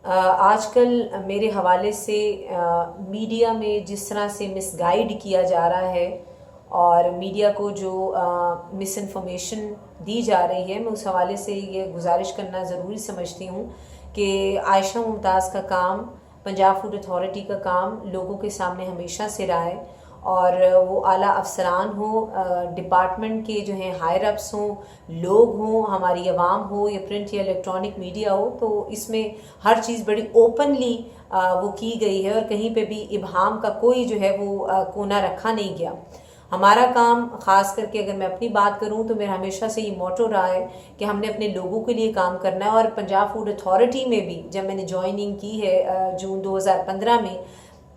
آج کل میرے حوالے سے میڈیا میں جس طرح سے مس گائیڈ کیا جا رہا ہے اور میڈیا کو جو مس انفارمیشن دی جا رہی ہے، میں اس حوالے سے یہ گزارش کرنا ضروری سمجھتی ہوں کہ عائشہ ممتاز کا کام، پنجاب فوڈ اتھارٹی کا کام لوگوں کے سامنے ہمیشہ سے رہا ہے، اور وہ اعلیٰ افسران ہوں، ڈپارٹمنٹ کے جو ہیں ہائر اپس ہوں، لوگ ہوں، ہماری عوام ہو یا پرنٹ یا الیکٹرانک میڈیا ہو، تو اس میں ہر چیز بڑی اوپنلی وہ کی گئی ہے اور کہیں پہ بھی ابہام کا کوئی جو ہے وہ کونا رکھا نہیں گیا۔ ہمارا کام، خاص کر کے اگر میں اپنی بات کروں تو میرا ہمیشہ سے یہ موٹو رہا ہے کہ ہم نے اپنے لوگوں کے لیے کام کرنا ہے، اور پنجاب فوڈ اتھارٹی میں بھی جب میں نے جوائننگ کی ہے جون 2015 میں،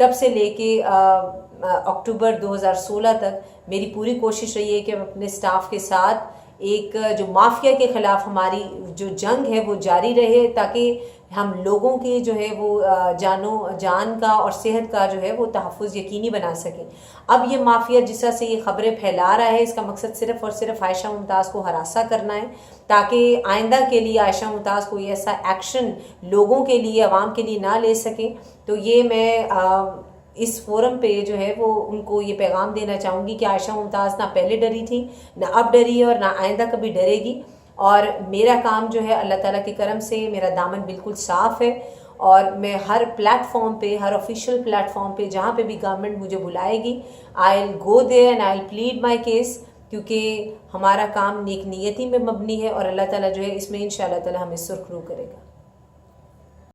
تب سے لے کے اکتوبر 2016 تک میری پوری کوشش رہی ہے کہ ہم اپنے سٹاف کے ساتھ ایک جو مافیا کے خلاف ہماری جو جنگ ہے وہ جاری رہے، تاکہ ہم لوگوں کے جو ہے وہ جان کا اور صحت کا جو ہے وہ تحفظ یقینی بنا سکیں۔ اب یہ مافیا جس طرح سے یہ خبریں پھیلا رہا ہے، اس کا مقصد صرف اور صرف عائشہ ممتاز کو ہراساں کرنا ہے، تاکہ آئندہ کے لیے عائشہ ممتاز کو ایسا ایکشن لوگوں کے لیے، عوام کے لیے نہ لے سکیں۔ تو یہ میں اس فورم پہ جو ہے وہ ان کو یہ پیغام دینا چاہوں گی کہ عائشہ ممتاز نہ پہلے ڈری تھی، نہ اب ڈری ہے، اور نہ آئندہ کبھی ڈرے گی۔ اور میرا کام جو ہے اللہ تعالیٰ کے کرم سے میرا دامن بالکل صاف ہے، اور میں ہر پلیٹ فارم پہ، ہر آفیشیل پلیٹ فارم پہ جہاں پہ بھی گورنمنٹ مجھے بلائے گی، I will go there and I will plead my case, کیونکہ ہمارا کام نیک نیتی میں مبنی ہے، اور اللہ تعالیٰ جو ہے اس میں انشاءاللہ تعالیٰ ہمیں سرخرو کرے گا۔